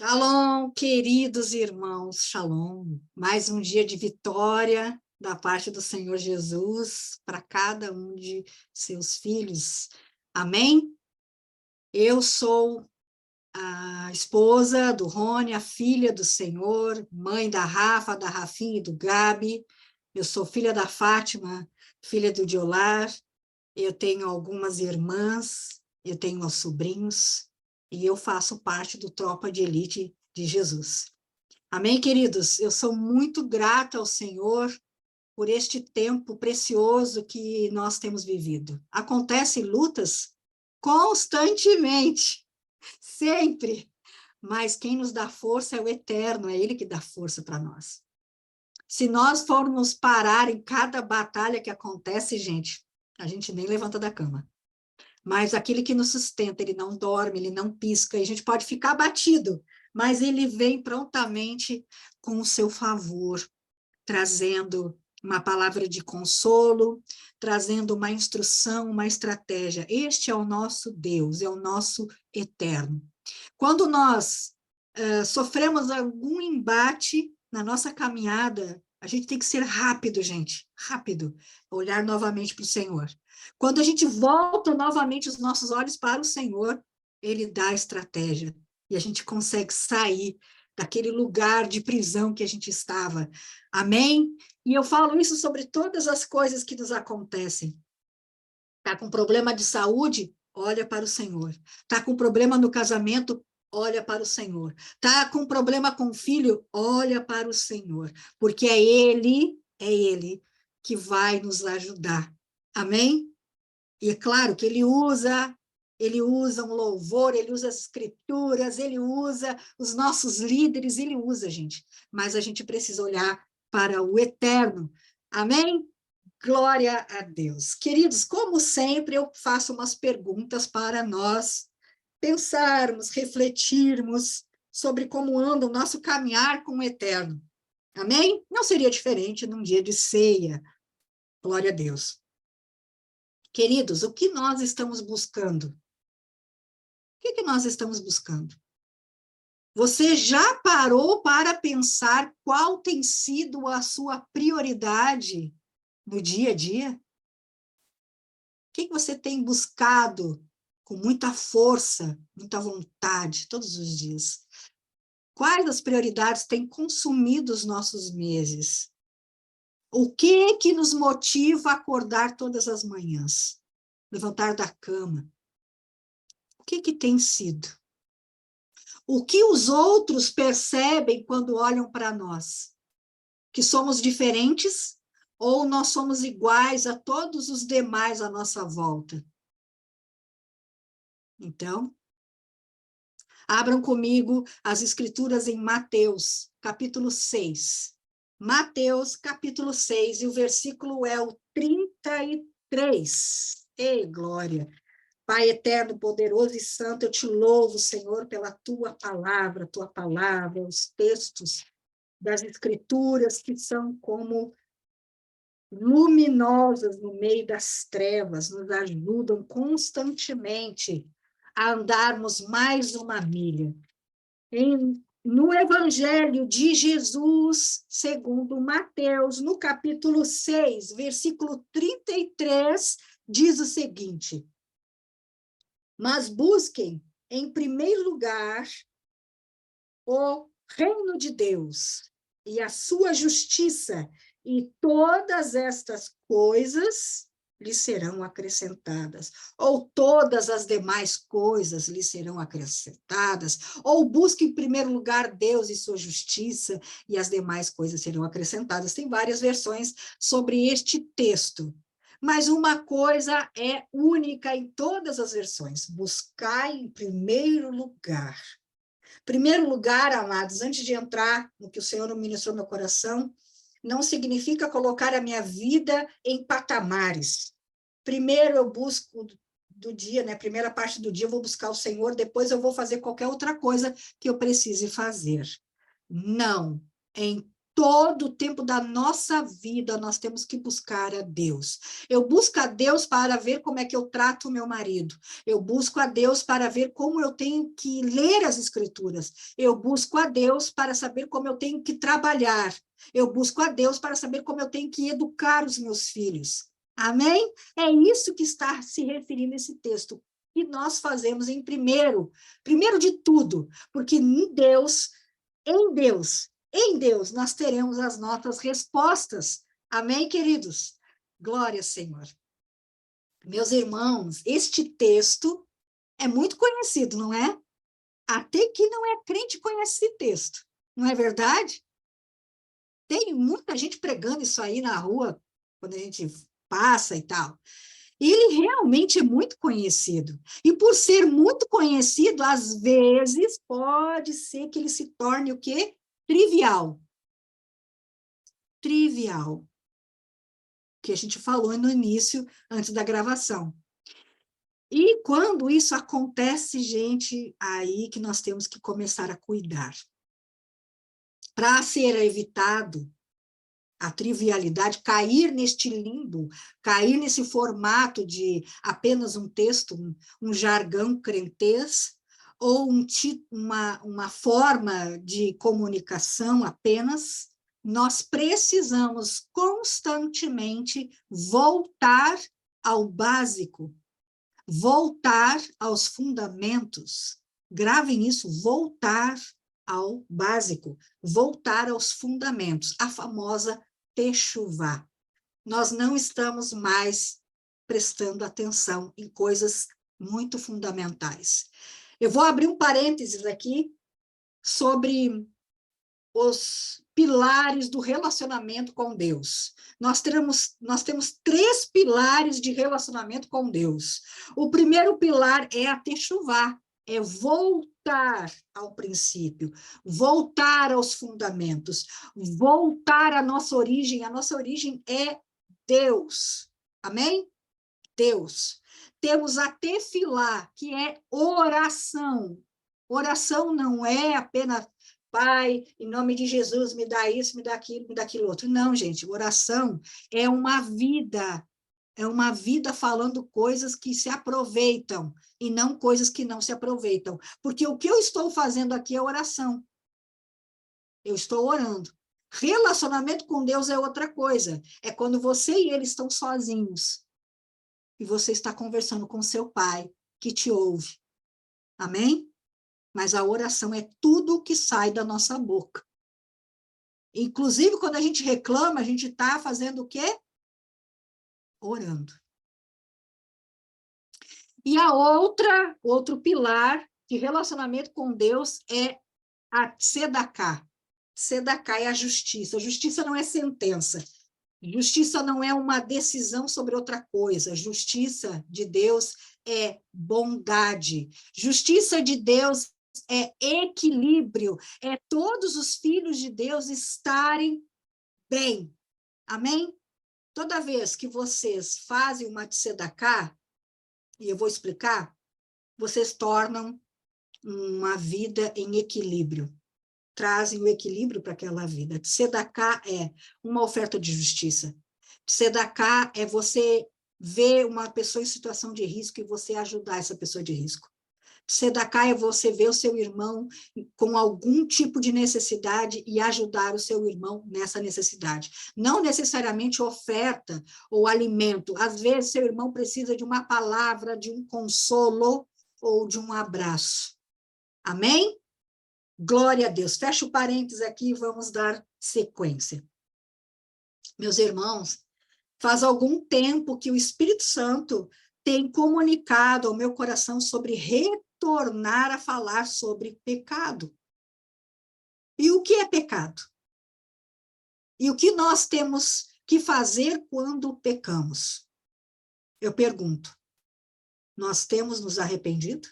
Shalom, queridos irmãos, shalom. Mais um dia de vitória da parte do Senhor Jesus para cada um de seus filhos. Amém? Eu sou a esposa do Rony, a filha do Senhor, mãe da Rafa, da Rafinha e do Gabi. Eu sou filha da Fátima, filha do Diolar. Eu tenho algumas irmãs, eu tenho meus sobrinhos, e eu faço parte do Tropa de Elite de Jesus. Amém, queridos? Eu sou muito grata ao Senhor por este tempo precioso que nós temos vivido. Acontecem lutas constantemente, sempre, mas quem nos dá força é o Eterno, é Ele que dá força para nós. Se nós formos parar em cada batalha que acontece, gente, a gente nem levanta da cama. Mas aquele que nos sustenta, ele não dorme, ele não pisca, e a gente pode ficar abatido, mas ele vem prontamente com o seu favor, trazendo uma palavra de consolo, trazendo uma instrução, uma estratégia. Este é o nosso Deus, é o nosso eterno. Quando nós sofremos algum embate na nossa caminhada, a gente tem que ser rápido, gente, rápido, olhar novamente para o Senhor. Quando a gente volta novamente os nossos olhos para o Senhor, Ele dá a estratégia e a gente consegue sair daquele lugar de prisão que a gente estava. Amém? E eu falo isso sobre todas as coisas que nos acontecem. Está com problema de saúde? Olha para o Senhor. Está com problema no casamento? Olha para o Senhor. Está com problema com o filho? Olha para o Senhor. Porque é Ele que vai nos ajudar. Amém? E é claro que ele usa um louvor, ele usa as escrituras, ele usa os nossos líderes, ele usa, gente. Mas a gente precisa olhar para o eterno. Amém? Glória a Deus. Queridos, como sempre, eu faço umas perguntas para nós pensarmos, refletirmos sobre como anda o nosso caminhar com o eterno. Amém? Não seria diferente num dia de ceia. Glória a Deus. Queridos, o que nós estamos buscando? O que nós estamos buscando? Você já parou para pensar qual tem sido a sua prioridade no dia a dia? O que você tem buscado com muita força, muita vontade, todos os dias? Quais as prioridades têm consumido os nossos meses? O que nos motiva a acordar todas as manhãs? Levantar da cama? O que tem sido? O que os outros percebem quando olham para nós? Que somos diferentes ou nós somos iguais a todos os demais à nossa volta? Então, abram comigo as escrituras em Mateus, capítulo 6. Mateus, capítulo 6, e o versículo é o 33. Ei, glória! Pai eterno, poderoso e santo, eu te louvo, Senhor, pela tua palavra, os textos das escrituras que são como luminosas no meio das trevas, nos ajudam constantemente a andarmos mais uma milha. No Evangelho de Jesus, segundo Mateus, no capítulo 6, versículo 33, diz o seguinte: mas busquem, em primeiro lugar, o reino de Deus e a sua justiça, e todas estas coisas lhe serão acrescentadas, ou todas as demais coisas lhe serão acrescentadas, ou busque em primeiro lugar Deus e sua justiça, e as demais coisas serão acrescentadas. Tem várias versões sobre este texto, mas uma coisa é única em todas as versões: buscar em primeiro lugar. Primeiro lugar, amados, antes de entrar no que o Senhor ministrou no meu coração, não significa colocar a minha vida em patamares. Primeiro eu busco do dia, né? Primeira parte do dia eu vou buscar o Senhor, depois eu vou fazer qualquer outra coisa que eu precise fazer. Não. Em todo o tempo da nossa vida, nós temos que buscar a Deus. Eu busco a Deus para ver como é que eu trato o meu marido. Eu busco a Deus para ver como eu tenho que ler as Escrituras. Eu busco a Deus para saber como eu tenho que trabalhar. Eu busco a Deus para saber como eu tenho que educar os meus filhos. Amém? É isso que está se referindo esse texto. E nós fazemos primeiro de tudo, porque em Deus, nós teremos as nossas respostas. Amém, queridos? Glória, Senhor. Meus irmãos, este texto é muito conhecido, não é? Até que não é crente conhece esse texto, não é verdade? Tem muita gente pregando isso aí na rua, quando a gente passa e tal. E ele realmente é muito conhecido. E por ser muito conhecido, às vezes, pode ser que ele se torne o quê? Trivial. Trivial. Que a gente falou no início, antes da gravação. E quando isso acontece, gente, aí que nós temos que começar a cuidar. Para ser evitado a trivialidade, cair neste limbo, cair nesse formato de apenas um texto, um jargão crentez, ou uma forma de comunicação apenas, nós precisamos constantemente voltar ao básico, voltar aos fundamentos. Gravem isso, voltar ao básico, voltar aos fundamentos, a famosa techuvá. Nós não estamos mais prestando atenção em coisas muito fundamentais. Eu vou abrir um parênteses aqui sobre os pilares do relacionamento com Deus. Nós temos 3 pilares de relacionamento com Deus. O primeiro pilar é a techuvá, é voltar ao princípio, voltar aos fundamentos, voltar à nossa origem. A nossa origem é Deus. Amém? Deus. Temos a tefilá, que é oração. Oração não é apenas Pai, em nome de Jesus, me dá isso, me dá aquilo outro. Não, gente, oração é uma vida falando coisas que se aproveitam e não coisas que não se aproveitam. Porque o que eu estou fazendo aqui é oração. Eu estou orando. Relacionamento com Deus é outra coisa. É quando você e ele estão sozinhos e você está conversando com seu pai, que te ouve. Amém? Mas a oração é tudo o que sai da nossa boca. Inclusive, quando a gente reclama, a gente está fazendo o quê? Orando. E outro pilar de relacionamento com Deus é a tzedaká. Tzedaká é a justiça. A justiça não é sentença. Justiça não é uma decisão sobre outra coisa. Justiça de Deus é bondade. Justiça de Deus é equilíbrio. É todos os filhos de Deus estarem bem. Amém? Toda vez que vocês fazem uma tzedaká, e eu vou explicar, vocês tornam uma vida em equilíbrio. Trazem o equilíbrio para aquela vida. Tzedaká é uma oferta de justiça. Tzedaká é você ver uma pessoa em situação de risco e você ajudar essa pessoa de risco. Tzedaká é você ver o seu irmão com algum tipo de necessidade e ajudar o seu irmão nessa necessidade. Não necessariamente oferta ou alimento. Às vezes, seu irmão precisa de uma palavra, de um consolo ou de um abraço. Amém? Glória a Deus. Fecha o parênteses aqui e vamos dar sequência. Meus irmãos, faz algum tempo que o Espírito Santo tem comunicado ao meu coração sobre retornar a falar sobre pecado. E o que é pecado? E o que nós temos que fazer quando pecamos? Eu pergunto, nós temos nos arrependido?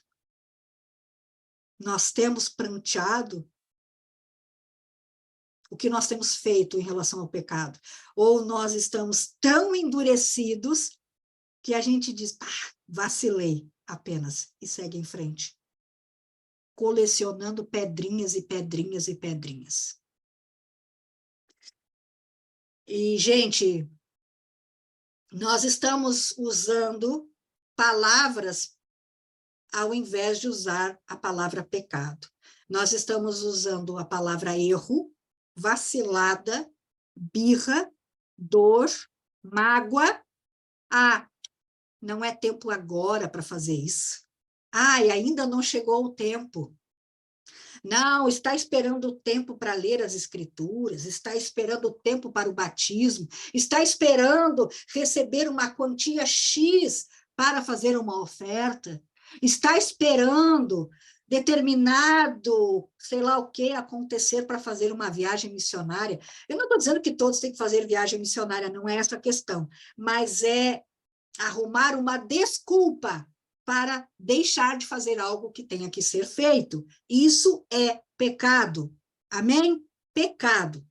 Nós temos pranteado o que nós temos feito em relação ao pecado? Ou nós estamos tão endurecidos que a gente diz, vacilei apenas, e segue em frente, colecionando pedrinhas e pedrinhas e pedrinhas. E, gente, nós estamos usando palavras ao invés de usar a palavra pecado. Nós estamos usando a palavra erro, vacilada, birra, dor, mágoa. Ah, não é tempo agora para fazer isso. Ah, e ainda não chegou o tempo. Não, está esperando o tempo para ler as escrituras, está esperando o tempo para o batismo, está esperando receber uma quantia X para fazer uma oferta, está esperando determinado, sei lá o que, acontecer para fazer uma viagem missionária. Eu não estou dizendo que todos têm que fazer viagem missionária, não é essa a questão, mas é arrumar uma desculpa para deixar de fazer algo que tenha que ser feito. Isso é pecado. Amém? Pecado.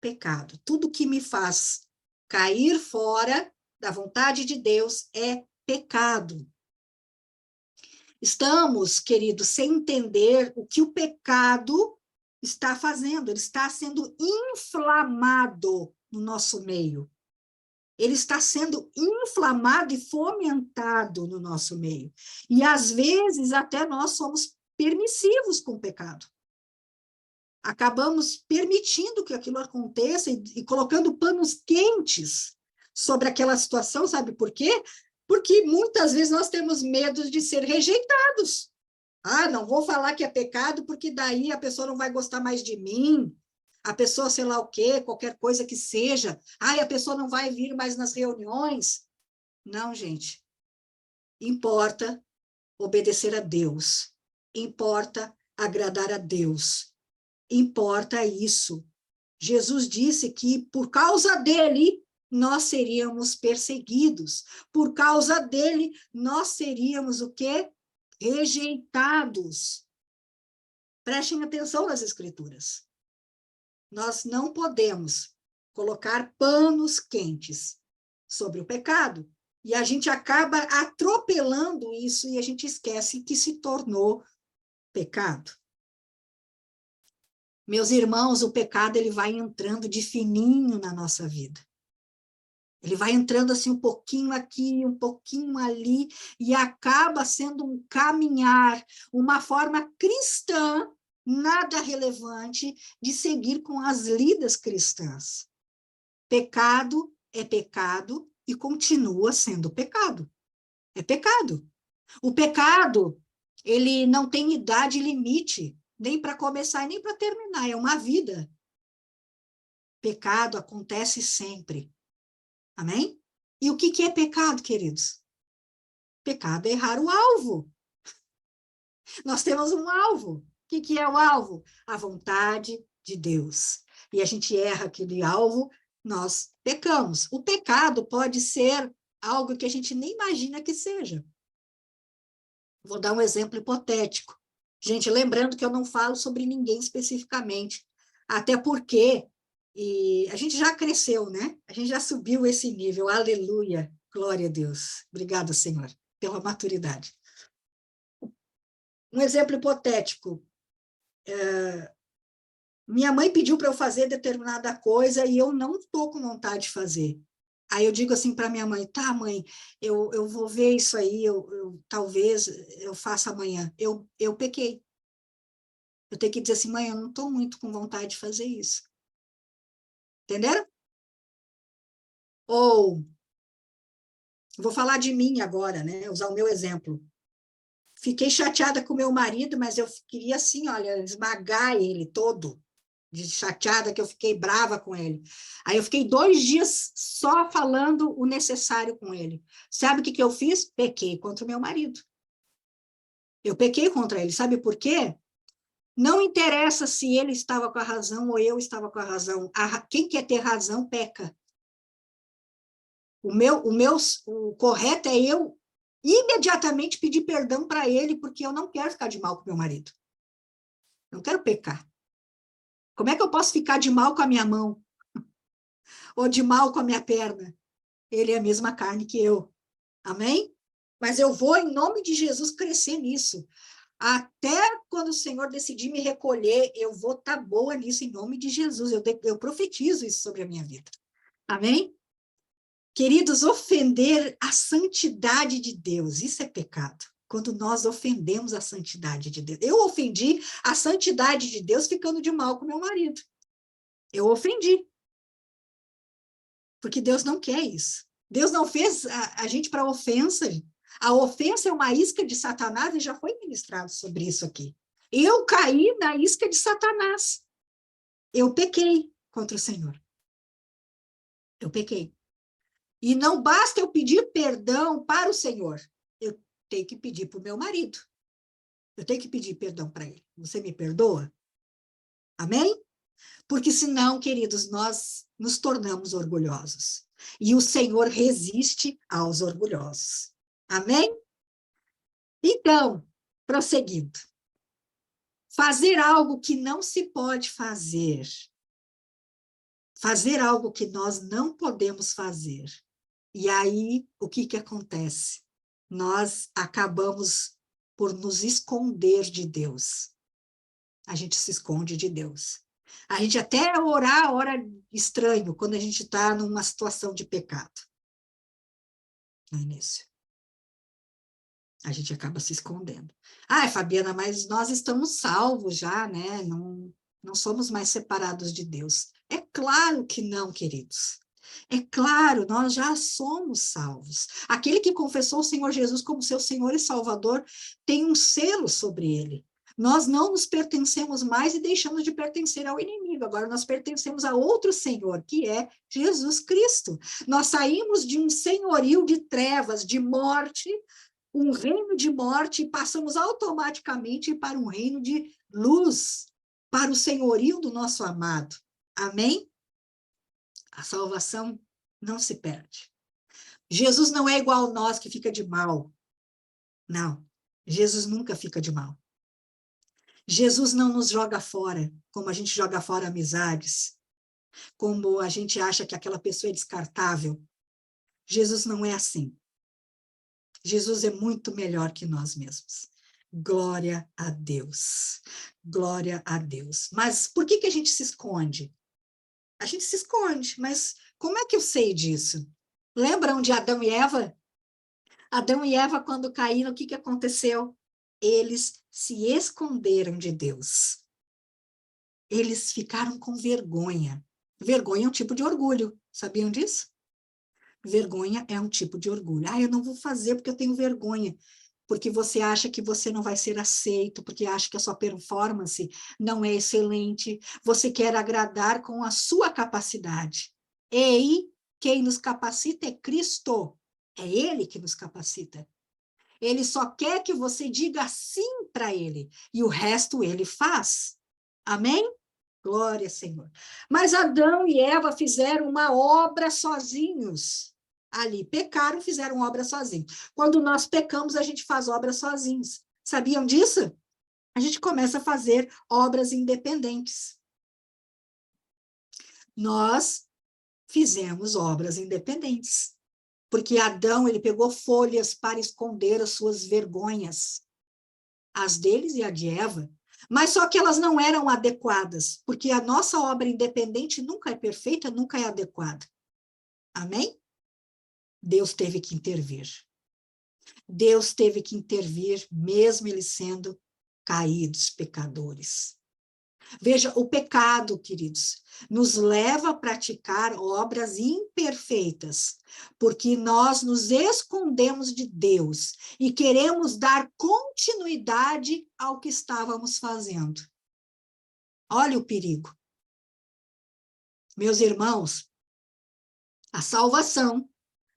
Pecado. Tudo que me faz cair fora da vontade de Deus é pecado. Estamos, queridos, sem entender o que o pecado está fazendo. Ele está sendo inflamado no nosso meio. Ele está sendo inflamado e fomentado no nosso meio. E, às vezes, até nós somos permissivos com o pecado. Acabamos permitindo que aquilo aconteça e colocando panos quentes sobre aquela situação, sabe por quê? Porque muitas vezes nós temos medo de ser rejeitados. Ah, não vou falar que é pecado, porque daí a pessoa não vai gostar mais de mim. A pessoa, sei lá o quê, qualquer coisa que seja. Ai, a pessoa não vai vir mais nas reuniões. Não, gente. Importa obedecer a Deus. Importa agradar a Deus. Importa isso. Jesus disse que por causa dele nós seríamos perseguidos. Por causa dele nós seríamos o quê? Rejeitados. Prestem atenção nas escrituras. Nós não podemos colocar panos quentes sobre o pecado. E a gente acaba atropelando isso e a gente esquece que se tornou pecado. Meus irmãos, o pecado ele vai entrando de fininho na nossa vida. Ele vai entrando assim um pouquinho aqui, um pouquinho ali, e acaba sendo um caminhar, uma forma cristã, nada relevante, de seguir com as lidas cristãs. Pecado é pecado e continua sendo pecado. É pecado. O pecado, ele não tem idade limite, nem para começar e nem para terminar, é uma vida. Pecado acontece sempre. Amém? E o que é pecado, queridos? Pecado é errar o alvo. Nós temos um alvo. O que é o alvo? A vontade de Deus. E a gente erra aquele alvo, nós pecamos. O pecado pode ser algo que a gente nem imagina que seja. Vou dar um exemplo hipotético. Gente, lembrando que eu não falo sobre ninguém especificamente, até porque a gente já cresceu, né? A gente já subiu esse nível, aleluia, glória a Deus. Obrigada, Senhor, pela maturidade. Um exemplo hipotético. Minha mãe pediu para eu fazer determinada coisa e eu não estou com vontade de fazer. Aí eu digo assim para minha mãe, tá, mãe, eu vou ver isso aí, talvez eu faça amanhã. Eu pequei. Eu tenho que dizer assim, mãe, eu não estou muito com vontade de fazer isso. Entenderam? Ou, vou falar de mim agora, né? Usar o meu exemplo. Fiquei chateada com meu marido, mas eu queria assim, olha, esmagar ele todo, de chateada que eu fiquei brava com ele. Aí eu fiquei 2 dias só falando o necessário com ele. Sabe o que eu fiz? Pequei contra o meu marido. Eu pequei contra ele. Sabe por quê? Não interessa se ele estava com a razão ou eu estava com a razão. Quem quer ter razão, peca. O correto é eu imediatamente pedir perdão para ele, porque eu não quero ficar de mal com meu marido. Não quero pecar. Como é que eu posso ficar de mal com a minha mão? Ou de mal com a minha perna? Ele é a mesma carne que eu. Amém? Mas eu vou, em nome de Jesus, crescer nisso. Até quando o Senhor decidir me recolher, eu vou estar boa nisso, em nome de Jesus. Eu profetizo isso sobre a minha vida. Amém? Queridos, ofender a santidade de Deus, isso é pecado. Quando nós ofendemos a santidade de Deus. Eu ofendi a santidade de Deus ficando de mal com meu marido. Eu ofendi. Porque Deus não quer isso. Deus não fez a gente para ofensa. A ofensa é uma isca de Satanás e já foi ministrado sobre isso aqui. Eu caí na isca de Satanás. Eu pequei contra o Senhor. Eu pequei. E não basta eu pedir perdão para o Senhor. Eu tenho que pedir para o meu marido. Eu tenho que pedir perdão para ele. Você me perdoa? Amém? Porque senão, queridos, nós nos tornamos orgulhosos. E o Senhor resiste aos orgulhosos. Amém? Então, prosseguindo. Fazer algo que não se pode fazer. Fazer algo que nós não podemos fazer. E aí, o que que acontece? Nós acabamos por nos esconder de Deus. A gente se esconde de Deus. A gente até ora estranho quando a gente está numa situação de pecado. No início. A gente acaba se escondendo. Ah, Fabiana, mas nós estamos salvos já, né? Não somos mais separados de Deus. É claro que não, queridos. É claro, nós já somos salvos. Aquele que confessou o Senhor Jesus como seu Senhor e Salvador tem um selo sobre ele. Nós não nos pertencemos mais e deixamos de pertencer ao inimigo. Agora nós pertencemos a outro Senhor, que é Jesus Cristo. Nós saímos de um senhorio de trevas, de morte, um reino de morte, e passamos automaticamente para um reino de luz, para o senhorio do nosso amado. Amém? A salvação não se perde. Jesus não é igual a nós que fica de mal. Não, Jesus nunca fica de mal. Jesus não nos joga fora, como a gente joga fora amizades, como a gente acha que aquela pessoa é descartável. Jesus não é assim. Jesus é muito melhor que nós mesmos. Glória a Deus. Glória a Deus. Mas por que que a gente se esconde? A gente se esconde, mas como é que eu sei disso? Lembram de Adão e Eva? Adão e Eva, quando caíram, o que que aconteceu? Eles se esconderam de Deus. Eles ficaram com vergonha. Vergonha é um tipo de orgulho. Sabiam disso? Vergonha é um tipo de orgulho. Ah, eu não vou fazer porque eu tenho vergonha. Porque você acha que você não vai ser aceito, porque acha que a sua performance não é excelente. Você quer agradar com a sua capacidade. E quem nos capacita é Cristo. É Ele que nos capacita. Ele só quer que você diga sim para Ele. E o resto Ele faz. Amém? Glória, Senhor. Mas Adão e Eva fizeram uma obra sozinhos. Ali, pecaram, fizeram obra sozinhos. Quando nós pecamos, a gente faz obra sozinhos. Sabiam disso? A gente começa a fazer obras independentes. Nós fizemos obras independentes. Porque Adão, ele pegou folhas para esconder as suas vergonhas. As deles e a de Eva. Mas só que elas não eram adequadas, porque a nossa obra independente nunca é perfeita, nunca é adequada. Amém? Deus teve que intervir. Deus teve que intervir, mesmo eles sendo caídos, pecadores. Veja, o pecado, queridos, nos leva a praticar obras imperfeitas, porque nós nos escondemos de Deus e queremos dar continuidade ao que estávamos fazendo. Olha o perigo. Meus irmãos, a salvação,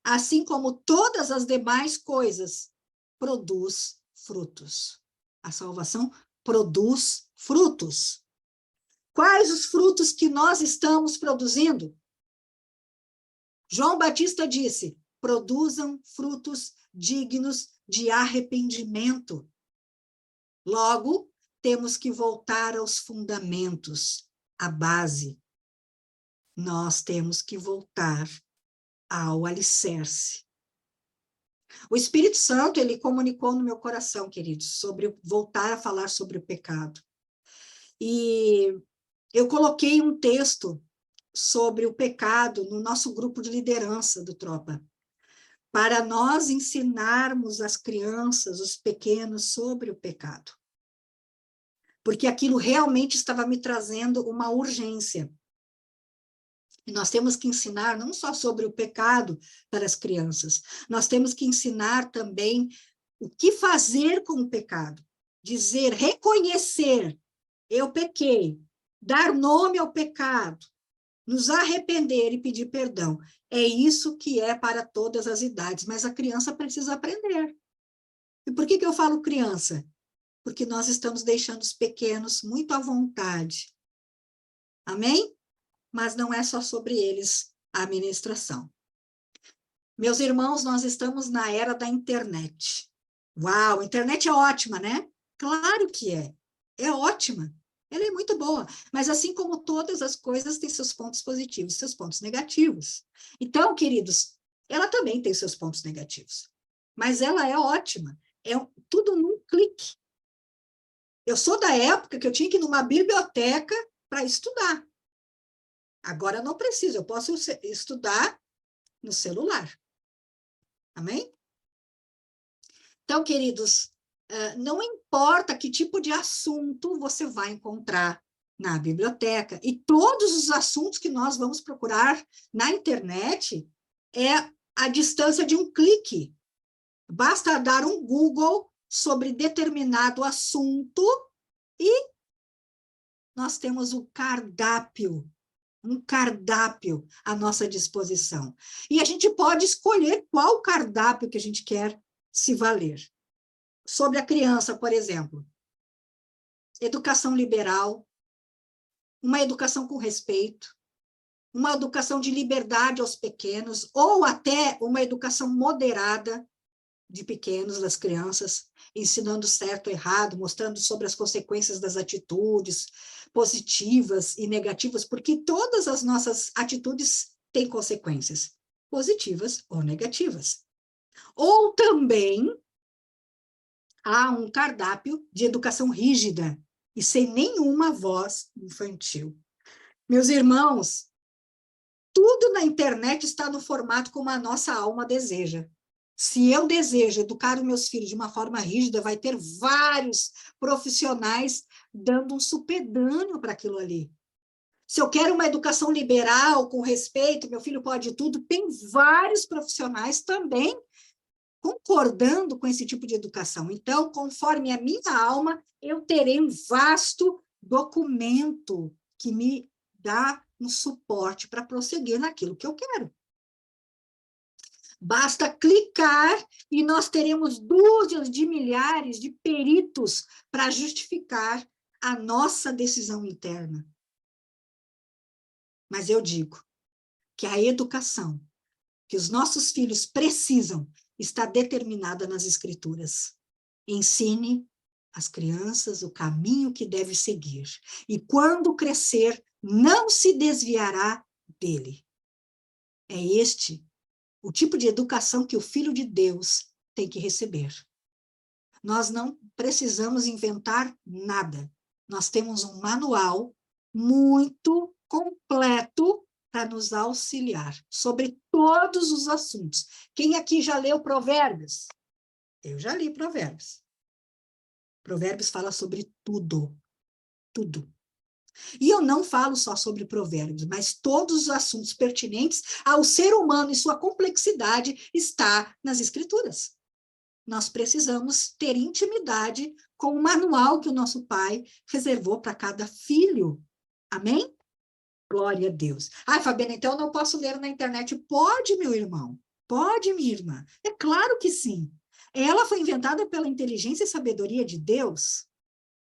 assim como todas as demais coisas, produz frutos. A salvação produz frutos. Quais os frutos que nós estamos produzindo? João Batista disse: produzam frutos dignos de arrependimento. Logo, temos que voltar aos fundamentos, à base. Nós temos que voltar ao alicerce. O Espírito Santo, ele comunicou no meu coração, queridos, sobre voltar a falar sobre o pecado. E eu coloquei um texto sobre o pecado no nosso grupo de liderança do Tropa, para nós ensinarmos as crianças, os pequenos, sobre o pecado. Porque aquilo realmente estava me trazendo uma urgência. E nós temos que ensinar não só sobre o pecado para as crianças, nós temos que ensinar também o que fazer com o pecado. Dizer, reconhecer, eu pequei, dar nome ao pecado, nos arrepender e pedir perdão. É isso que é para todas as idades, mas a criança precisa aprender. E por que eu falo criança? Porque nós estamos deixando os pequenos muito à vontade. Amém? Mas não é só sobre eles a ministração. Meus irmãos, nós estamos na era da internet. Uau, a internet é ótima, né? Claro que é. É ótima. Ela é muito boa. Mas assim como todas as coisas, tem seus pontos positivos e seus pontos negativos. Então, queridos, ela também tem seus pontos negativos. Mas ela é ótima. É tudo num clique. Eu sou da época que eu tinha que ir numa biblioteca para estudar. Agora eu não preciso, eu posso estudar no celular. Amém? Então, queridos, não importa que tipo de assunto você vai encontrar na biblioteca, e todos os assuntos que nós vamos procurar na internet é a distância de um clique. Basta dar um Google sobre determinado assunto e nós temos um cardápio à nossa disposição. E a gente pode escolher qual cardápio que a gente quer se valer. Sobre a criança, por exemplo, educação liberal, uma educação com respeito, uma educação de liberdade aos pequenos, ou até uma educação moderada de pequenos, das crianças, ensinando certo e errado, mostrando sobre as consequências das atitudes positivas e negativas, porque todas as nossas atitudes têm consequências, positivas ou negativas. Ou também há um cardápio de educação rígida e sem nenhuma voz infantil. Meus irmãos, tudo na internet está no formato como a nossa alma deseja. Se eu desejo educar os meus filhos de uma forma rígida, vai ter vários profissionais dando um supedâneo para aquilo ali. Se eu quero uma educação liberal, com respeito, meu filho pode tudo, tem vários profissionais também concordando com esse tipo de educação. Então, conforme a minha alma, eu terei um vasto documento que me dá um suporte para prosseguir naquilo que eu quero. Basta clicar e nós teremos dúzias de milhares de peritos para justificar a nossa decisão interna. Mas eu digo que a educação que os nossos filhos precisam está determinada nas Escrituras. Ensine às crianças o caminho que deve seguir, e quando crescer, não se desviará dele. É este o tipo de educação que o Filho de Deus tem que receber. Nós não precisamos inventar nada. Nós temos um manual muito completo para nos auxiliar sobre todos os assuntos. Quem aqui já leu Provérbios? Eu já li Provérbios. Provérbios fala sobre tudo, tudo. E eu não falo só sobre provérbios, mas todos os assuntos pertinentes ao ser humano e sua complexidade está nas Escrituras. Nós precisamos ter intimidade com o manual que o nosso Pai reservou para cada filho. Amém? Glória a Deus. Ai, Fabiana, então eu não posso ler na internet. Pode, meu irmão. Pode, minha irmã. É claro que sim. Ela foi inventada pela inteligência e sabedoria de Deus,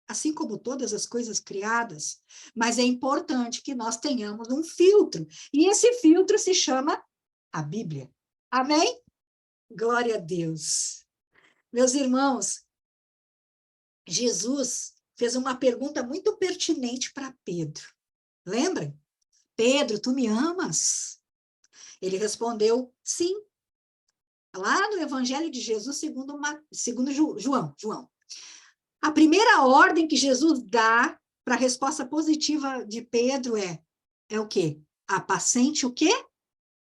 assim como todas as coisas criadas, mas é importante que nós tenhamos um filtro, e esse filtro se chama a Bíblia. Amém? Glória a Deus. Meus irmãos, Jesus fez uma pergunta muito pertinente para Pedro. Lembra? Pedro, tu me amas? Ele respondeu, sim. Lá no Evangelho de Jesus, segundo João. A primeira ordem que Jesus dá para a resposta positiva de Pedro é o quê? Apacente o quê?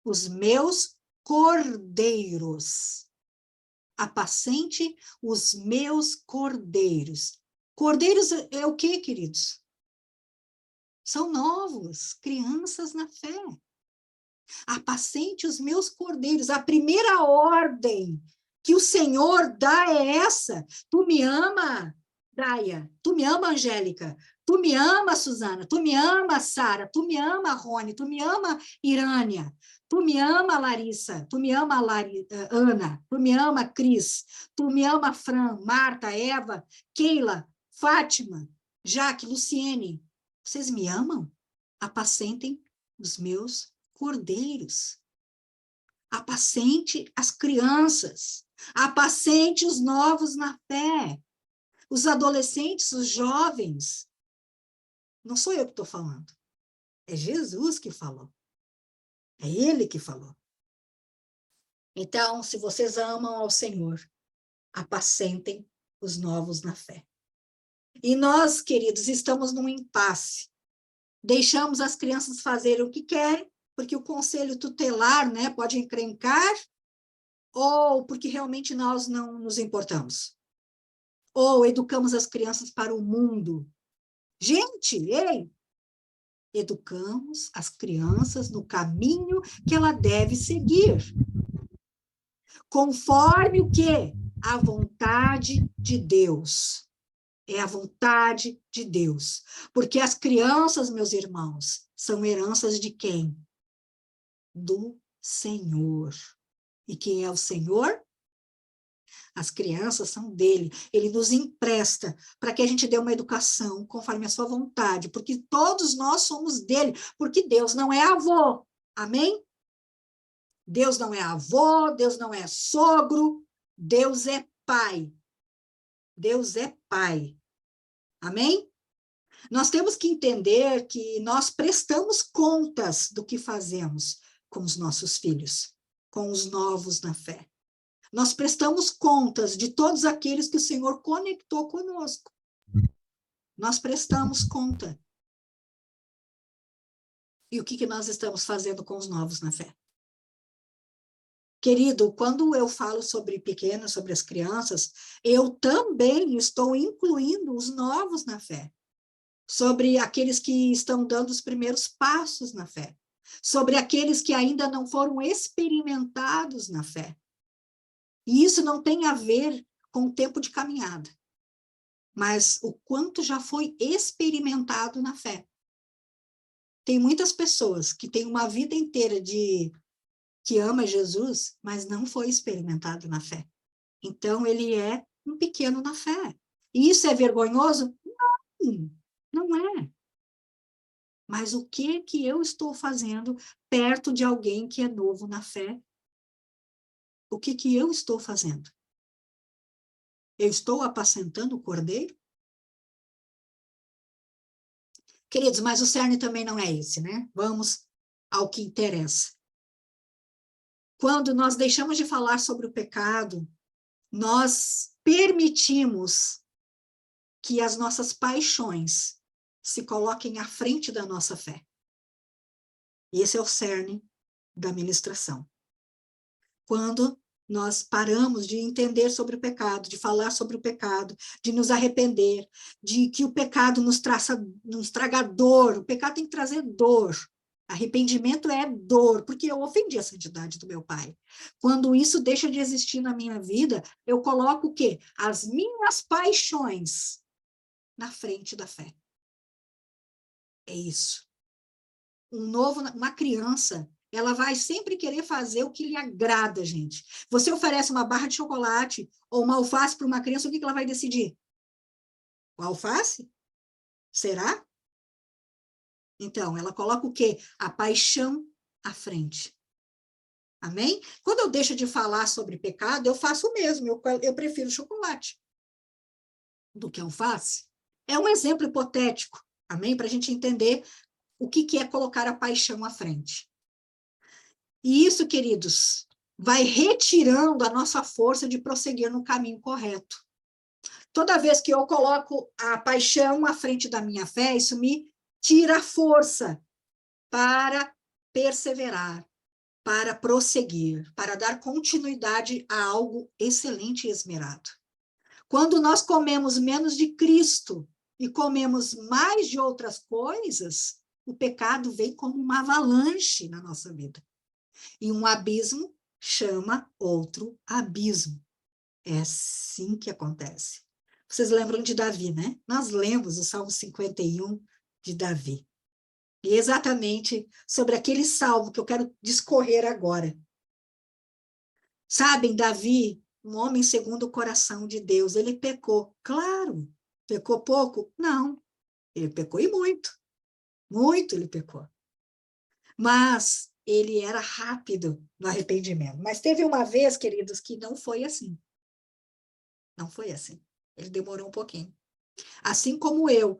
Os meus cordeiros. Apacente os meus cordeiros. Cordeiros é o quê, queridos? São novos, crianças na fé. Apacente os meus cordeiros. A primeira ordem que o Senhor dá é essa. Tu me ama, Daia. Tu me ama, Angélica. Tu me ama, Suzana. Tu me ama, Sara. Tu me ama, Rony. Tu me ama, Irânia. Tu me ama, Larissa. Tu me ama, Ana. Tu me ama, Cris. Tu me ama, Fran, Marta, Eva, Keila, Fátima, Jaque, Luciene. Vocês me amam? Apacentem os meus cordeiros. Apacente as crianças. Apacente os novos na fé. Os adolescentes, os jovens. Não sou eu que estou falando. É Jesus que falou. É Ele que falou. Então, se vocês amam ao Senhor, apacentem os novos na fé. E nós, queridos, estamos num impasse. Deixamos as crianças fazerem o que querem, porque o conselho tutelar, né, pode encrencar, ou porque realmente nós não nos importamos. Ou educamos as crianças para o mundo. Gente, ei! Educamos as crianças no caminho que ela deve seguir. Conforme o quê? A vontade de Deus. É a vontade de Deus. Porque as crianças, meus irmãos, são heranças de quem? Do Senhor. E quem é o Senhor? As crianças são dele. Ele nos empresta para que a gente dê uma educação conforme a sua vontade, porque todos nós somos dele, porque Deus não é avô. Amém? Deus não é avô, Deus não é sogro, Deus é pai. Deus é pai. Amém? Nós temos que entender que nós prestamos contas do que fazemos com os nossos filhos, com os novos na fé. Nós prestamos contas de todos aqueles que o Senhor conectou conosco. Nós prestamos conta. E o que nós estamos fazendo com os novos na fé? Querido, quando eu falo sobre pequenas, sobre as crianças, eu também estou incluindo os novos na fé. Sobre aqueles que estão dando os primeiros passos na fé. Sobre aqueles que ainda não foram experimentados na fé. E isso não tem a ver com o tempo de caminhada, mas o quanto já foi experimentado na fé. Tem muitas pessoas que têm uma vida inteira que ama Jesus, mas não foi experimentado na fé. Então, ele é um pequeno na fé. E isso é vergonhoso? Não, não é. Mas o que eu estou fazendo perto de alguém que é novo na fé? O que eu estou fazendo? Eu estou apacentando o cordeiro? Queridos, mas o cerne também não é esse, né? Vamos ao que interessa. Quando nós deixamos de falar sobre o pecado, nós permitimos que as nossas paixões se coloquem à frente da nossa fé. E esse é o cerne da ministração. Quando nós paramos de entender sobre o pecado, de falar sobre o pecado, de nos arrepender, de que o pecado nos traga dor, o pecado tem que trazer dor. Arrependimento é dor, porque eu ofendi a santidade do meu pai. Quando isso deixa de existir na minha vida, eu coloco o quê? As minhas paixões na frente da fé. É isso. Uma criança, ela vai sempre querer fazer o que lhe agrada, gente. Você oferece uma barra de chocolate ou uma alface para uma criança, o que ela vai decidir? O alface? Será? Então, ela coloca o quê? A paixão à frente. Amém? Quando eu deixo de falar sobre pecado, eu faço o mesmo. Eu prefiro chocolate do que alface. É um exemplo hipotético, amém? Para a gente entender o que é colocar a paixão à frente. E isso, queridos, vai retirando a nossa força de prosseguir no caminho correto. Toda vez que eu coloco a paixão à frente da minha fé, isso me tira a força para perseverar, para prosseguir, para dar continuidade a algo excelente e esmerado. Quando nós comemos menos de Cristo e comemos mais de outras coisas, o pecado vem como uma avalanche na nossa vida. E um abismo chama outro abismo. É assim que acontece. Vocês lembram de Davi, né? Nós lemos o Salmo 51 de Davi. E exatamente sobre aquele salmo que eu quero discorrer agora. Sabem, Davi, um homem segundo o coração de Deus, ele pecou. Claro, pecou pouco? Não, ele pecou e muito. Muito ele pecou. Mas ele era rápido no arrependimento. Mas teve uma vez, queridos, que não foi assim. Não foi assim. Ele demorou um pouquinho. Assim como eu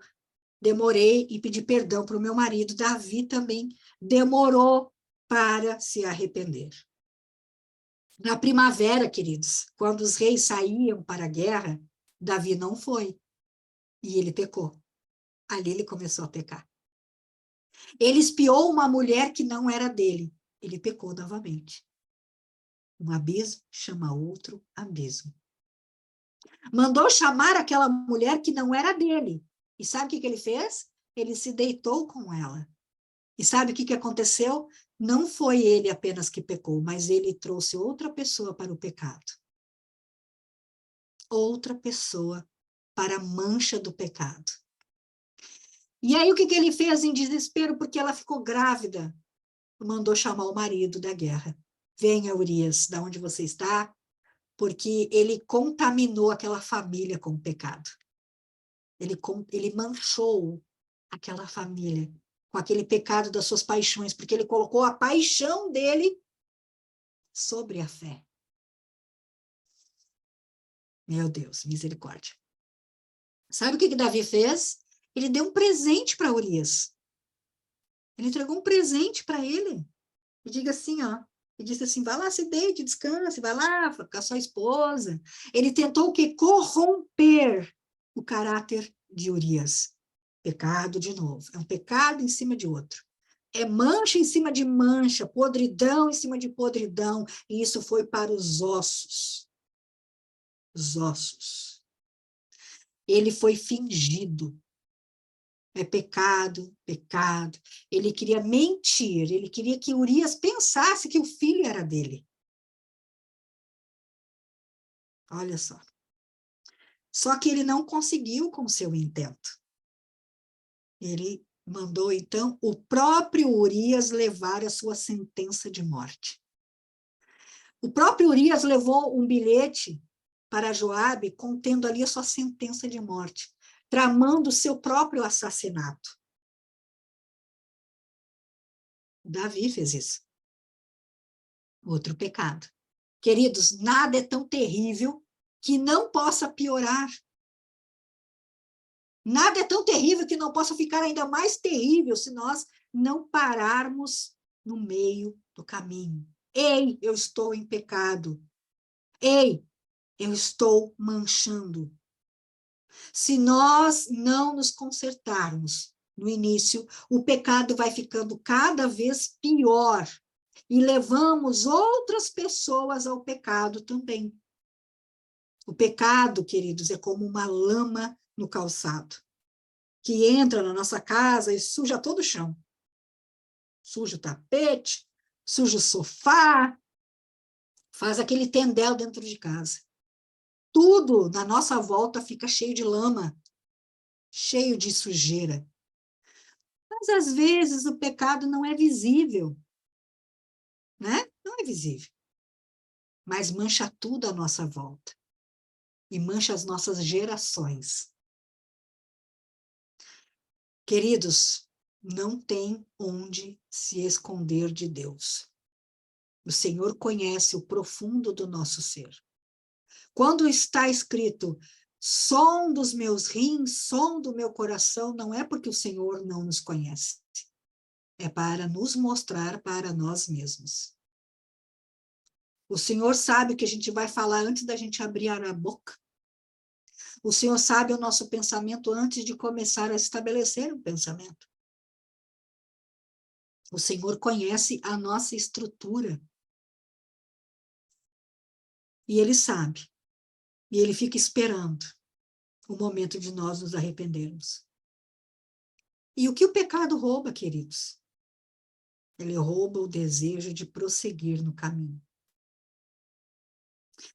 demorei e pedi perdão para o meu marido, Davi também demorou para se arrepender. Na primavera, queridos, quando os reis saíam para a guerra, Davi não foi. E ele pecou. Ali ele começou a pecar. Ele espiou uma mulher que não era dele. Ele pecou novamente. Um abismo chama outro abismo. Mandou chamar aquela mulher que não era dele. E sabe o que ele fez? Ele se deitou com ela. E sabe o que aconteceu? Não foi ele apenas que pecou, mas ele trouxe outra pessoa para o pecado. Outra pessoa para a mancha do pecado. E aí o que ele fez em desespero? Porque ela ficou grávida. Mandou chamar o marido da guerra. Venha, Urias, da onde você está, porque ele contaminou aquela família com o pecado. Ele manchou aquela família com aquele pecado das suas paixões, porque ele colocou a paixão dele sobre a fé. Meu Deus, misericórdia. Sabe o que Davi fez? Ele deu um presente para Urias. Ele entregou um presente para ele. E diga assim, ó. E disse assim, vai lá, se deite, descanse, vai lá, com a sua esposa. Ele tentou o quê? Corromper o caráter de Urias. Pecado de novo. É um pecado em cima de outro. É mancha em cima de mancha, podridão em cima de podridão. E isso foi para os ossos. Os ossos. Ele foi fingido. É pecado, pecado. Ele queria mentir, ele queria que Urias pensasse que o filho era dele. Olha só. Só que ele não conseguiu com o seu intento. Ele mandou, então, o próprio Urias levar a sua sentença de morte. O próprio Urias levou um bilhete para Joabe contendo ali a sua sentença de morte, tramando o seu próprio assassinato. Davi fez isso. Outro pecado. Queridos, nada é tão terrível que não possa piorar. Nada é tão terrível que não possa ficar ainda mais terrível se nós não pararmos no meio do caminho. Ei, eu estou em pecado. Ei, eu estou manchando. Se nós não nos consertarmos no início, o pecado vai ficando cada vez pior e levamos outras pessoas ao pecado também. O pecado, queridos, é como uma lama no calçado, que entra na nossa casa e suja todo o chão. Suja o tapete, suja o sofá, faz aquele tendel dentro de casa. Tudo na nossa volta fica cheio de lama, cheio de sujeira. Mas, às vezes, o pecado não é visível, né? Não é visível. Mas mancha tudo à nossa volta. E mancha as nossas gerações. Queridos, não tem onde se esconder de Deus. O Senhor conhece o profundo do nosso ser. Quando está escrito, som dos meus rins, som do meu coração, não é porque o Senhor não nos conhece. É para nos mostrar para nós mesmos. O Senhor sabe o que a gente vai falar antes da gente abrir a boca. O Senhor sabe o nosso pensamento antes de começar a estabelecer um pensamento. O Senhor conhece a nossa estrutura. E Ele sabe. E Ele fica esperando o momento de nós nos arrependermos. E o que o pecado rouba, queridos? Ele rouba o desejo de prosseguir no caminho.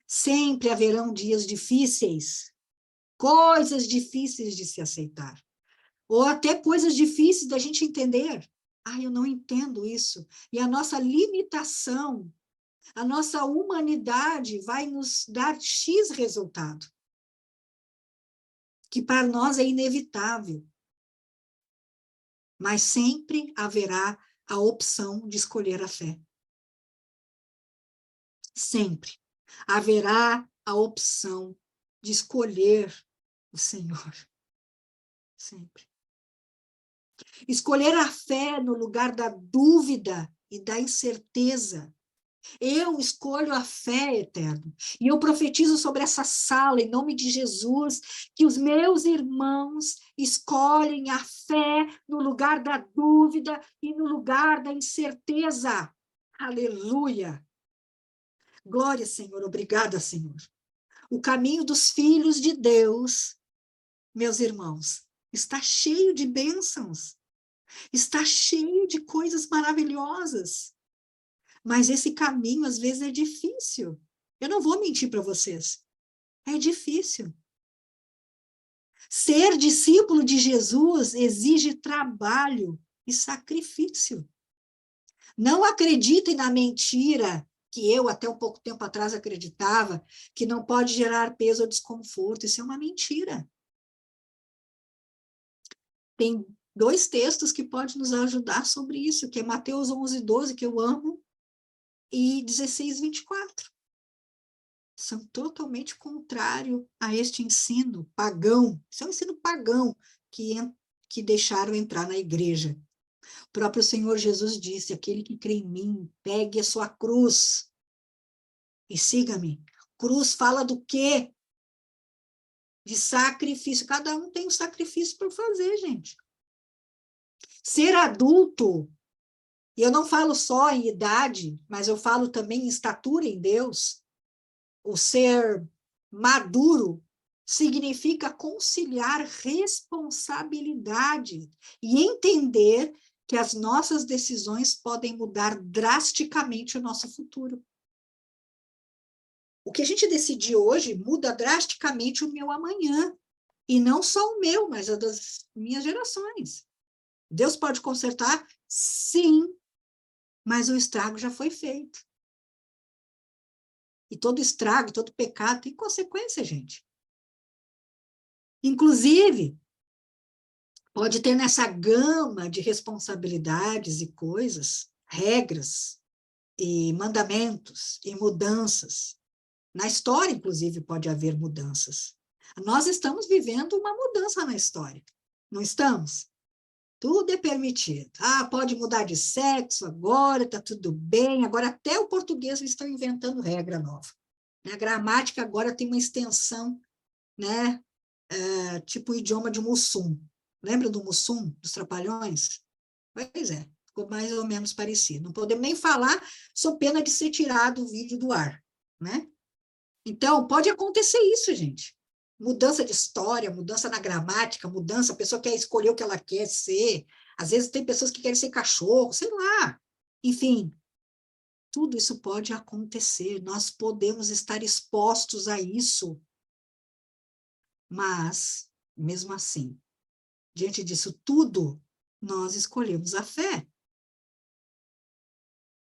Sempre haverão dias difíceis, coisas difíceis de se aceitar, ou até coisas difíceis da gente entender. Ah, eu não entendo isso. E a nossa limitação, a nossa humanidade vai nos dar X resultado, que para nós é inevitável. Mas sempre haverá a opção de escolher a fé. Sempre haverá a opção de escolher o Senhor. Sempre. Escolher a fé no lugar da dúvida e da incerteza. Eu escolho a fé, Eterno. E eu profetizo sobre essa sala, em nome de Jesus, que os meus irmãos escolhem a fé no lugar da dúvida e no lugar da incerteza. Aleluia! Glória, Senhor. Obrigada, Senhor. O caminho dos filhos de Deus, meus irmãos, está cheio de bênçãos. Está cheio de coisas maravilhosas. Mas esse caminho, às vezes, é difícil. Eu não vou mentir para vocês. É difícil. Ser discípulo de Jesus exige trabalho e sacrifício. Não acreditem na mentira que eu, até um pouco tempo atrás, acreditava, que não pode gerar peso ou desconforto. Isso é uma mentira. Tem 2 textos que podem nos ajudar sobre isso, que é Mateus 11:12, que eu amo, e 16:24. São totalmente contrário a este ensino pagão. Isso é um ensino pagão que deixaram entrar na igreja. O próprio Senhor Jesus disse, aquele que crê em mim, pegue a sua cruz e siga-me. Cruz fala do quê? De sacrifício. Cada um tem um sacrifício para fazer, gente. Ser adulto, e eu não falo só em idade, mas eu falo também em estatura em Deus. O ser maduro significa conciliar responsabilidade e entender que as nossas decisões podem mudar drasticamente o nosso futuro. O que a gente decidir hoje muda drasticamente o meu amanhã. E não só o meu, mas a das minhas gerações. Deus pode consertar? Sim, mas o estrago já foi feito. E todo estrago, todo pecado tem consequência, gente. Inclusive, pode ter nessa gama de responsabilidades e coisas, regras e mandamentos e mudanças. Na história, inclusive, pode haver mudanças. Nós estamos vivendo uma mudança na história, não estamos? Tudo é permitido. Ah, pode mudar de sexo agora, está tudo bem. Agora até o português estão inventando regra nova. A gramática agora tem uma extensão, né? Tipo o idioma de Mussum. Lembra do Mussum, dos Trapalhões? Pois é, ficou mais ou menos parecido. Não podemos nem falar, sob pena de ser tirado o vídeo do ar, né? Então, pode acontecer isso, gente. Mudança de história, mudança na gramática, mudança, a pessoa quer escolher o que ela quer ser. Às vezes tem pessoas que querem ser cachorro, sei lá. Enfim, tudo isso pode acontecer. Nós podemos estar expostos a isso. Mas, mesmo assim, diante disso tudo, nós escolhemos a fé.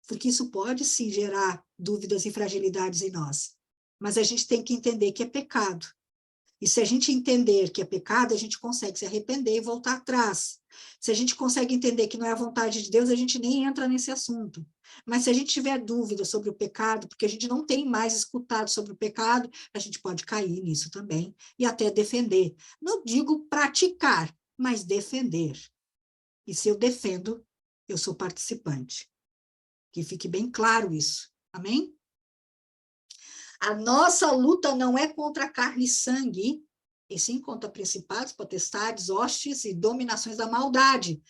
Porque isso pode, sim, gerar dúvidas e fragilidades em nós. Mas a gente tem que entender que é pecado. E se a gente entender que é pecado, a gente consegue se arrepender e voltar atrás. Se a gente consegue entender que não é a vontade de Deus, a gente nem entra nesse assunto. Mas se a gente tiver dúvida sobre o pecado, porque a gente não tem mais escutado sobre o pecado, a gente pode cair nisso também e até defender. Não digo praticar, mas defender. E se eu defendo, eu sou participante. Que fique bem claro isso. Amém? A nossa luta não é contra carne e sangue, e sim contra principados, potestades, hostes e dominações da maldade.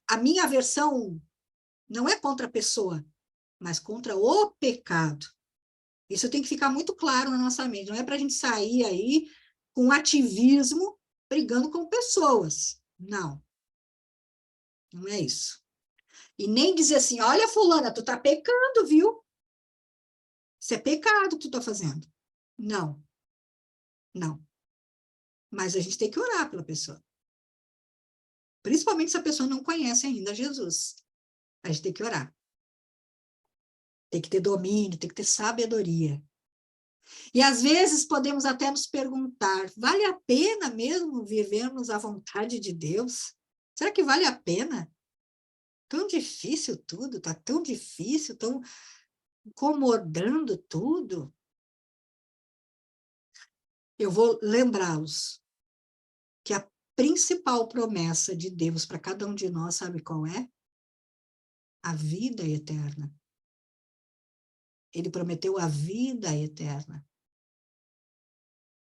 A minha aversão não é contra a pessoa, mas contra o pecado. Isso tem que ficar muito claro na nossa mente. Não é para a gente sair aí com ativismo, brigando com pessoas. Não, não é isso. E nem dizer assim, olha, fulana, tu tá pecando, viu? Isso é pecado que tu tá fazendo. Não, não. Mas a gente tem que orar pela pessoa. Principalmente se a pessoa não conhece ainda Jesus. A gente tem que orar. Tem que ter domínio, tem que ter sabedoria. E às vezes podemos até nos perguntar, vale a pena mesmo vivermos a vontade de Deus? Será que vale a pena? Tão difícil tudo, tá tão difícil, tão incomodando tudo. Eu vou lembrá-los que a principal promessa de Deus para cada um de nós, sabe qual é? A vida eterna. Ele prometeu a vida eterna.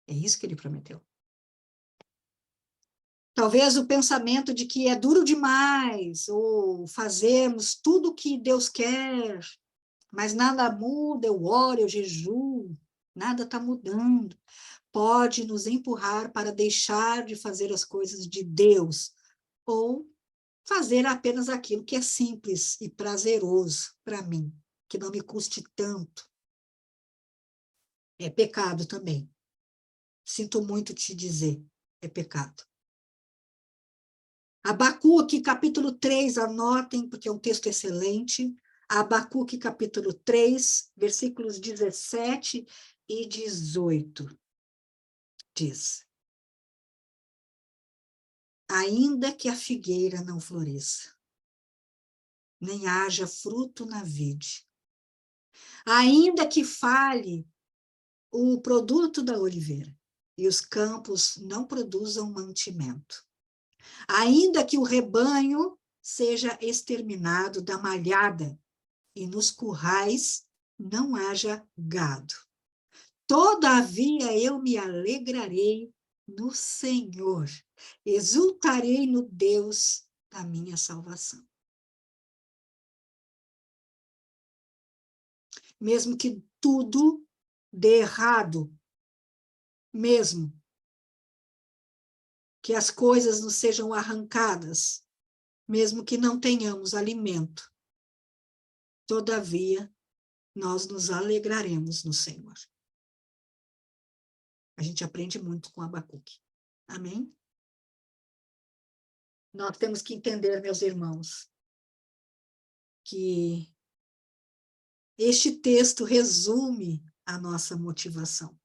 É isso que ele prometeu. Talvez o pensamento de que é duro demais, ou fazemos tudo o que Deus quer, mas nada muda, eu oro, eu jejuo, nada está mudando. Pode nos empurrar para deixar de fazer as coisas de Deus, ou fazer apenas aquilo que é simples e prazeroso para mim, que não me custe tanto. É pecado também. Sinto muito te dizer, é pecado. Abacuque, capítulo 3, anotem, porque é um texto excelente. Abacuque, capítulo 3, versículos 17 e 18. Diz: ainda que a figueira não floresça, nem haja fruto na vide, ainda que falhe o produto da oliveira, e os campos não produzam mantimento, ainda que o rebanho seja exterminado da malhada, e nos currais não haja gado. Todavia eu me alegrarei no Senhor, exultarei no Deus da minha salvação. Mesmo que tudo dê errado, mesmo que as coisas nos sejam arrancadas, mesmo que não tenhamos alimento, todavia nós nos alegraremos no Senhor. A gente aprende muito com Abacuque. Amém? Nós temos que entender, meus irmãos, que este texto resume a nossa motivação.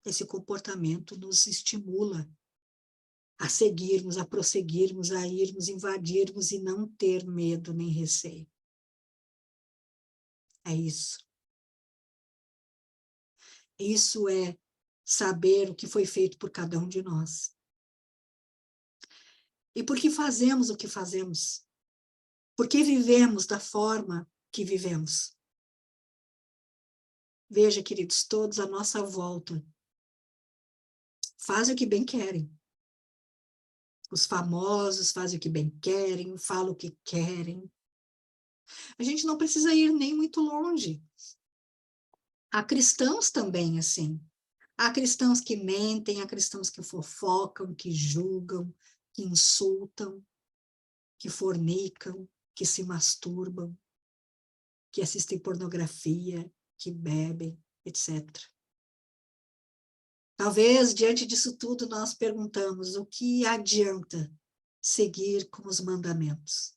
Esse comportamento nos estimula a seguirmos, a prosseguirmos, a irmos, invadirmos e não ter medo nem receio. É isso. Isso é saber o que foi feito por cada um de nós. E por que fazemos o que fazemos? Por que vivemos da forma que vivemos? Veja, queridos, todos à nossa volta fazem o que bem querem. Os famosos fazem o que bem querem, falam o que querem. A gente não precisa ir nem muito longe. Há cristãos também assim. Há cristãos que mentem, há cristãos que fofocam, que julgam, que insultam, que fornicam, que se masturbam, que assistem pornografia, que bebem, etc. Talvez, diante disso tudo, nós perguntamos o que adianta seguir com os mandamentos?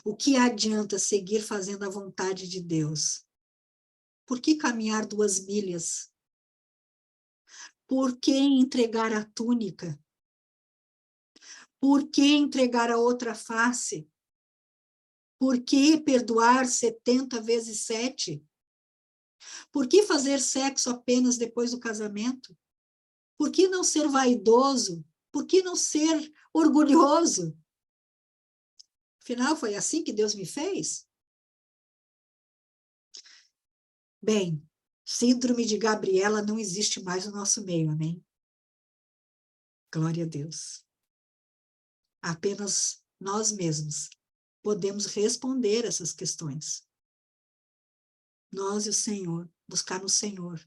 O que adianta seguir fazendo a vontade de Deus? Por que caminhar 2 milhas? Por que entregar a túnica? Por que entregar a outra face? Por que perdoar 70 vezes 7? Por que fazer sexo apenas depois do casamento? Por que não ser vaidoso? Por que não ser orgulhoso? Afinal, foi assim que Deus me fez? Bem, Síndrome de Gabriela não existe mais no nosso meio, amém? Glória a Deus. Apenas nós mesmos podemos responder essas questões. Nós e o Senhor, buscar no Senhor.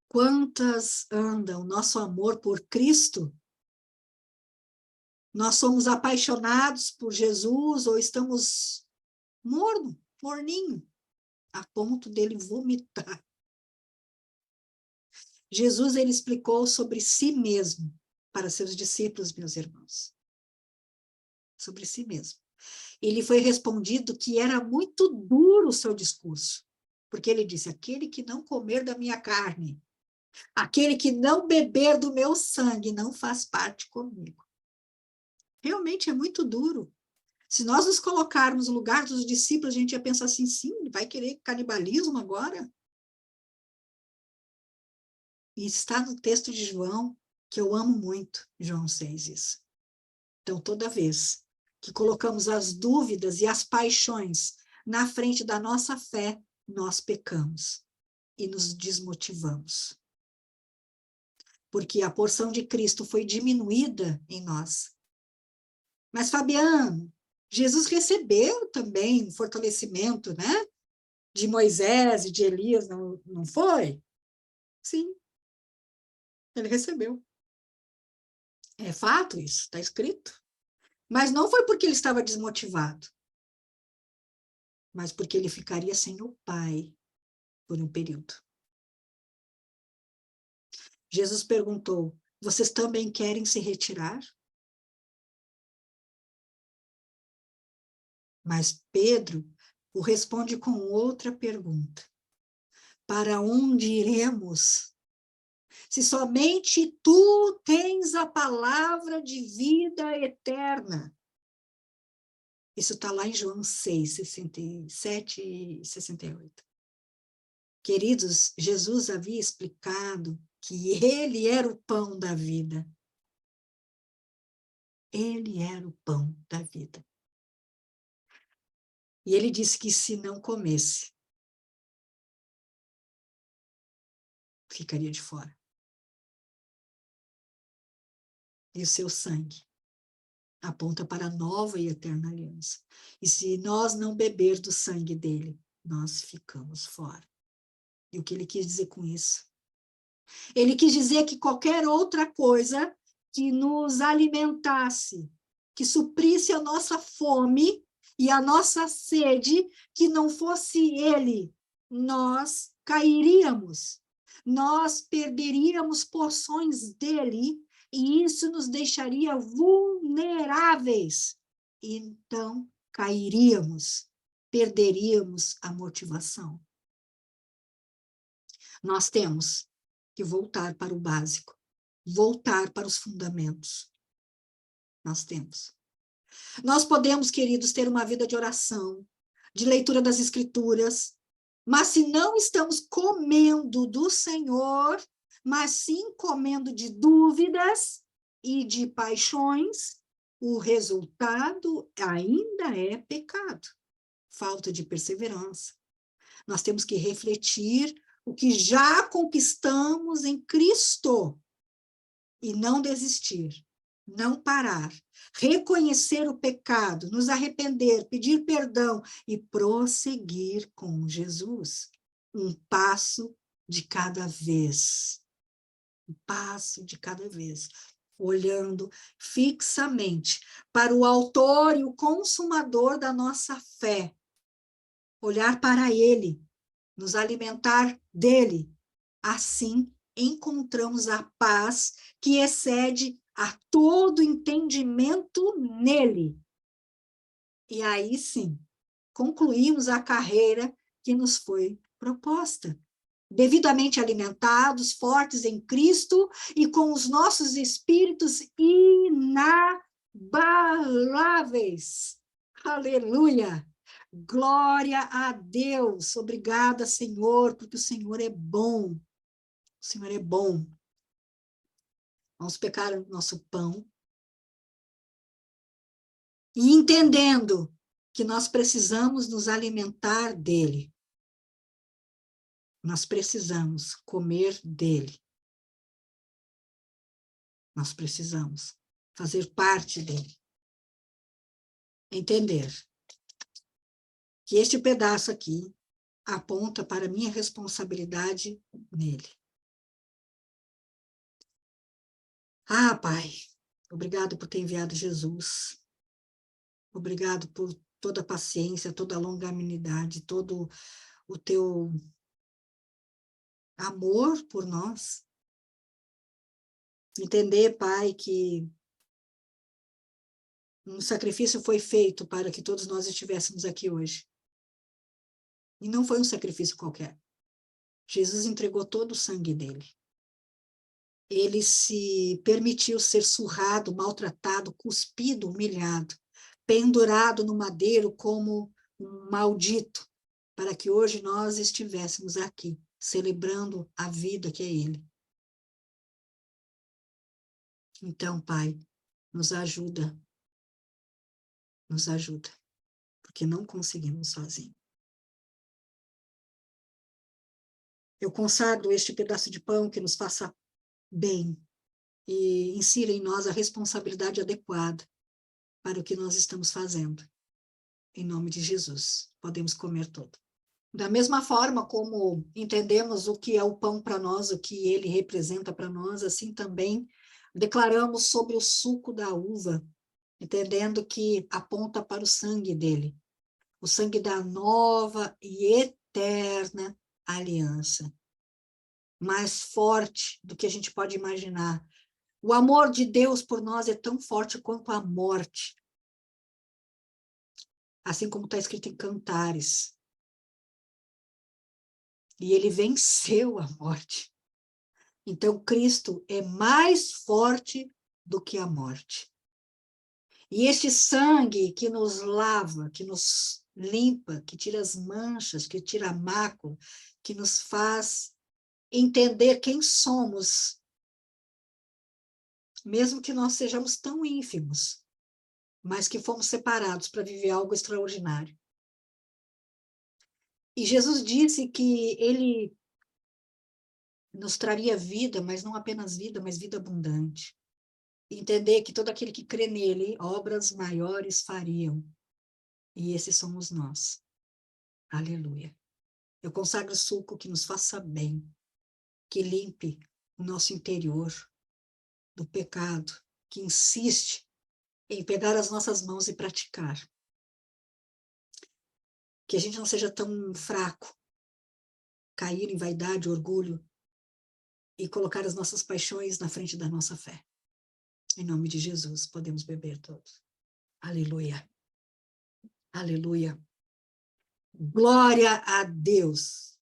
Quantas andam nosso amor por Cristo? Nós somos apaixonados por Jesus ou estamos morninho, a ponto dele vomitar. Jesus, ele explicou sobre si mesmo para seus discípulos, meus irmãos. Sobre si mesmo. Ele foi respondido que era muito duro o seu discurso, porque ele disse, aquele que não comer da minha carne, aquele que não beber do meu sangue, não faz parte comigo. Realmente é muito duro. Se nós nos colocarmos no lugar dos discípulos, a gente ia pensar assim, sim, vai querer canibalismo agora? E está no texto de João, que eu amo muito, João 6, isso. Então, toda vez que colocamos as dúvidas e as paixões na frente da nossa fé, nós pecamos e nos desmotivamos. Porque a porção de Cristo foi diminuída em nós. Mas, Fabiano, Jesus recebeu também o fortalecimento, né? De Moisés e de Elias, não foi? Sim, ele recebeu. É fato isso, está escrito. Mas não foi porque ele estava desmotivado, mas porque ele ficaria sem o Pai por um período. Jesus perguntou, vocês também querem se retirar? Mas Pedro o responde com outra pergunta. Para onde iremos? Se somente tu tens a palavra de vida eterna. Isso está lá em João 6, 67 e 68. Queridos, Jesus havia explicado que ele era o pão da vida. Ele era o pão da vida. E ele disse que se não comesse, ficaria de fora. E o seu sangue aponta para a nova e eterna aliança. E se nós não beber do sangue dele, nós ficamos fora. E o que ele quis dizer com isso? Ele quis dizer que qualquer outra coisa que nos alimentasse, que suprisse a nossa fome e a nossa sede, que não fosse ele, nós cairíamos. Nós perderíamos porções dele e isso nos deixaria vulneráveis. Então, cairíamos, perderíamos a motivação. Nós temos que voltar para o básico, voltar para os fundamentos. Nós temos. Nós podemos, queridos, ter uma vida de oração, de leitura das Escrituras, mas se não estamos comendo do Senhor, mas sim comendo de dúvidas e de paixões, o resultado ainda é pecado, falta de perseverança. Nós temos que refletir o que já conquistamos em Cristo e não desistir, não parar, reconhecer o pecado, nos arrepender, pedir perdão e prosseguir com Jesus. Um passo de cada vez. Um passo de cada vez. Olhando fixamente para o autor e o consumador da nossa fé. Olhar para ele, nos alimentar dele. Assim, encontramos a paz que excede a todo entendimento nele. E aí sim, concluímos a carreira que nos foi proposta. Devidamente alimentados, fortes em Cristo e com os nossos espíritos inabaláveis. Aleluia! Glória a Deus! Obrigada, Senhor, porque o Senhor é bom. O Senhor é bom. Vamos pegar o nosso pão e entendendo que nós precisamos nos alimentar dele. Nós precisamos comer dele. Nós precisamos fazer parte dele. Entender que este pedaço aqui aponta para a minha responsabilidade nele. Ah, Pai, obrigado por ter enviado Jesus. Obrigado por toda a paciência, toda a longanimidade, todo o teu amor por nós. Entender, Pai, que um sacrifício foi feito para que todos nós estivéssemos aqui hoje. E não foi um sacrifício qualquer. Jesus entregou todo o sangue dele. Ele se permitiu ser surrado, maltratado, cuspido, humilhado, pendurado no madeiro como um maldito, para que hoje nós estivéssemos aqui, celebrando a vida que é ele. Então, Pai, nos ajuda, porque não conseguimos sozinhos. Eu consagro este pedaço de pão que nos faça bem e insira em nós a responsabilidade adequada para o que nós estamos fazendo. Em nome de Jesus, podemos comer todo. Da mesma forma como entendemos o que é o pão para nós, o que ele representa para nós, assim também declaramos sobre o suco da uva, entendendo que aponta para o sangue dele, o sangue da nova e eterna aliança, mais forte do que a gente pode imaginar. O amor de Deus por nós é tão forte quanto a morte, assim como está escrito em Cantares. E ele venceu a morte. Então, Cristo é mais forte do que a morte. E este sangue que nos lava, que nos limpa, que tira as manchas, que tira a mácula, que nos faz entender quem somos, mesmo que nós sejamos tão ínfimos, mas que fomos separados para viver algo extraordinário. E Jesus disse que ele nos traria vida, mas não apenas vida, mas vida abundante. Entender que todo aquele que crê nele, obras maiores fariam. E esses somos nós. Aleluia. Eu consagro o suco que nos faça bem, que limpe o nosso interior do pecado, que insiste em pegar as nossas mãos e praticar. Que a gente não seja tão fraco, cair em vaidade, orgulho, e colocar as nossas paixões na frente da nossa fé. Em nome de Jesus, podemos beber todos. Aleluia. Aleluia. Glória a Deus.